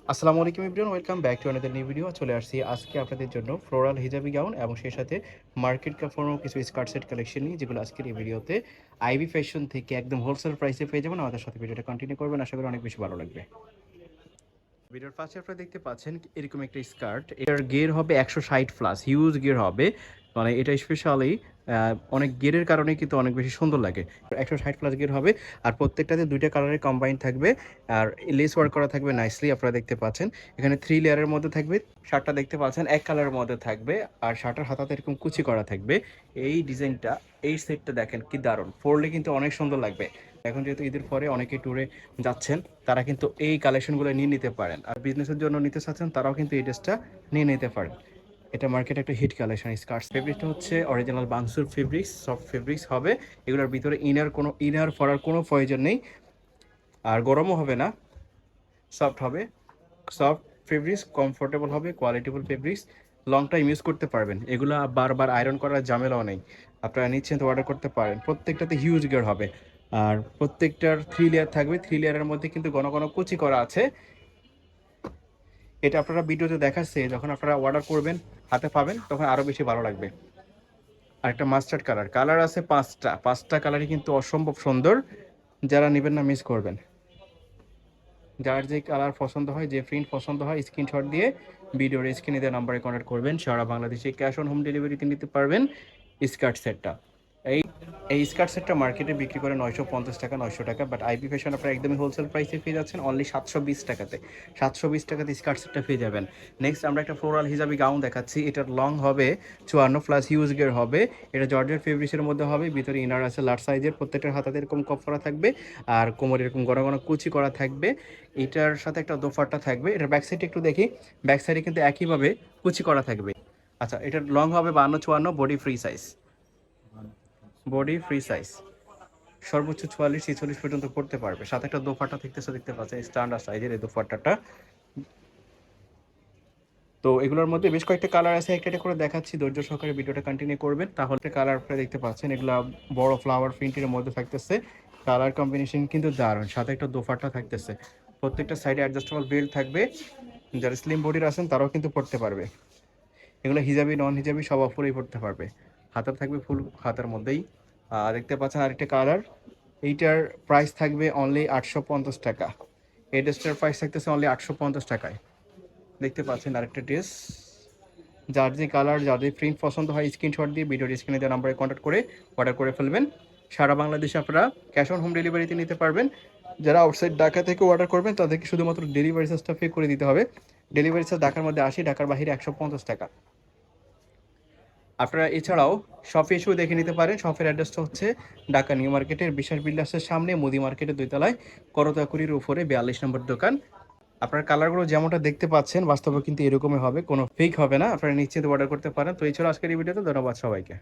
আসসালামু আলাইকুম everyone, welcome back to another new video. চলে আসছি আজকে আপনাদের জন্য ফ্লোরাল হিজাবি গাউন এবং সেই সাথে মার্কেট কাপড়ও কিছু স্কার্ট সেট কালেকশন নিয়ে, যেগুলো আজকের এই ভিডিওতে আইবি ফ্যাশন থেকে একদম হোলসেল প্রাইসে পেয়ে যাবেন। আমাদের সাথে ভিডিওটা কন্টিনিউ করবেন, আশা করি অনেক বেশি ভালো লাগবে। ভিডিওর ফার্স্টে আপনারা দেখতে পাচ্ছেন এরকম একটা স্কার্ট, এটার গের হবে 160+, হিউজ গের হবে। মানে এটা স্পেশালি অনেক গেরের কারণে কিন্তু অনেক বেশি সুন্দর লাগে। 160+ গের হবে আর প্রত্যেকটাতে দুইটা কালারের কম্বাইন থাকবে আর লেস ওয়ার্ক করা থাকবে নাইসলি। আপনারা দেখতে পাচ্ছেন এখানে 3 লেয়ারের মধ্যে থাকবে। শার্টটা দেখতে পাচ্ছেন এক কালারের মধ্যে থাকবে আর শার্টের হাতাতে এরকম কুচি করা থাকবে। এই ডিজাইনটা, এই সেটটা দেখেন কি দারুণ, পরলে কিন্তু অনেক সুন্দর লাগবে। এখন যেহেতু ঈদের পরে অনেকে ট্যুরে যাচ্ছেন, তারা কিন্তু এই কালেকশনগুলো নিয়ে নিতে পারেন। আর বিজনেসের জন্য নিতে চাচ্ছেন, তারাও কিন্তু এই ড্রেসটা নিয়ে নিতে পারেন। এটা মার্কেটে একটা হিট কালেকশন। স্কার্টস ফেব্রিকটা হচ্ছে অরিজিনাল বাংসুর ফেব্রিক্স, সফট ফেব্রিক্স হবে। এগুলোর ভিতরে ইনার পরার কোনো প্রয়োজন নেই, আর গরমও হবে না, সফট হবে। সফট ফেব্রিক্স, কমফোর্টেবল হবে, কোয়ালিটিফুল ফেব্রিক্স, লং টাইম ইউজ করতে পারবেন। এগুলো বারবার আয়রন করার ঝামেলাও নেই। আপনারা নিচ্ছেন তো অর্ডার করতে পারেন। প্রত্যেকটাতে হিউজ গের হবে আর প্রত্যেকটার 3 লেয়ার থাকবে। 3 লেয়ারের মধ্যে কিন্তু ঘন ঘন কুচি করা আছে। এটা আপনারা ভিডিওতে দেখাচ্ছে, যখন আপনারা অর্ডার করবেন হাতে পাবেন তখন আরও বেশি ভালো লাগবে। আর একটা মাস্টার্ড কালার আছে 5টা কালারই কিন্তু অসম্ভব সুন্দর। যারা নেবেন না মিস করবেন। যার যে কালার পছন্দ হয়, যে প্রিন্ট পছন্দ হয়, স্ক্রিনশট দিয়ে ভিডিওর স্ক্রিনে দেওয়া নাম্বারে কন্ট্যাক্ট করবেন। সারা বাংলাদেশে ক্যাশ অন হোম ডেলিভারিতে নিতে পারবেন স্কার্ট সেটটা। এই এই স্কার্ট সেটটা মার্কেটে বিক্রি করে 950 টাকা, 900 টাকা, বাট আইবি ফ্যাশন আপনারা একদমই হোলসেল প্রাইসে পেয়ে যাচ্ছেন অনলি 720 টাকাতে। 720 টাকাতে স্কার্ট সেটটা পেয়ে যাবেন। নেক্সট আমরা একটা ফ্লোরাল হিজাবি গাউন দেখাচ্ছি। এটার লং হবে 54+, হিউজ গের হবে। এটা জর্জেট ফেব্রিক্সের মধ্যে হবে, ভিতরে ইনার আছে লার্জ সাইজের। প্রত্যেকটার হাতাতে এরকম কপ করা থাকবে আর কোমরে এরকম ঘন ঘন কুচি করা থাকবে। এটার সাথে একটা দোপাট্টা থাকবে। এটার ব্যাক সাইডে একটু দেখি, ব্যাক সাইডে কিন্তু একইভাবে কুচি করা থাকবে। আচ্ছা, এটার লং হবে 52, 54, বডি ফ্রি সাইজ, সর্বোচ্চ 44, 46 পর্যন্ত পড়তে পারবে। সাথে একটা দোপাট্টা থাকতেছে, দেখতে পাচ্ছেন স্ট্যান্ডার্ড সাইজের এই দোপাট্টাটা। তো এগুলোর মধ্যে বেশ কয়েকটা কালার আছে, একটা একটা করে দেখাচ্ছি। ধৈর্য সহকারে ভিডিওটা কন্টিনিউ করবেন, তাহলে কালার আপনারা দেখতে পাচ্ছেন। এগুলা বড় ফ্লাওয়ার প্রিন্টের মধ্যে থাকতেছে। কালার কম্বিনেশন কিন্তু দারুণ। সাথে একটা দোপাট্টা থাকতেছে। প্রত্যেকটা সাইডে অ্যাডজাস্টেবল বেল্ট থাকবে। যারা স্লিম বডির আছেন তারাও কিন্তু পড়তে পারবে। এগুলো হিজাবি নন হিজাবি সব অফারেই পড়তে পারবে। হাতার থাকবে ফুল হাতার মধ্যেই। দেখতে পাচ্ছেন আরেকটা কালার। এইটার প্রাইস থাকবে অনলি 850 টাকা। এই ড্রেসটার প্রাইস থাকতেছে অনলি 850 টাকায়। দেখতে পাচ্ছেন আরেকটা ড্রেস। যার যে কালার, যার যে প্রিন্ট পছন্দ হয়, স্ক্রিনশট দিয়ে ভিডিওর স্ক্রিনে দেওয়া নাম্বারে কন্ট্যাক্ট করে অর্ডার করে ফেলবেন। সারা বাংলাদেশে আপনারা ক্যাশ অন হোম ডেলিভারিতে নিতে পারবেন। যারা আউটসাইড ঢাকা থেকে অর্ডার করবেন তাদেরকে শুধুমাত্র ডেলিভারি চার্জটা পে করে দিতে হবে। ডেলিভারি চার্জ ঢাকার মধ্যে 80, ঢাকার বাইরে 150 টাকা। আপনারা এছাড়াও শপে এসেও দেখে নিতে পারেন। শপের অ্যাড্রেসটা হচ্ছে ঢাকা নিউ মার্কেটের বিশাল বিল্ডার্সের সামনে, মুদি মার্কেটের 2 তলায়, করতাকুড়ির উপরে 42 নম্বর দোকান। আপনার কালারগুলো যেমনটা দেখতে পাচ্ছেন বাস্তবে কিন্তু এরকমই হবে, কোনো ফেক হবে না। আপনারা নিশ্চিত অর্ডার করতে পারেন। তো এছাড়াও আজকের এই ভিডিওতে ধন্যবাদ সবাইকে।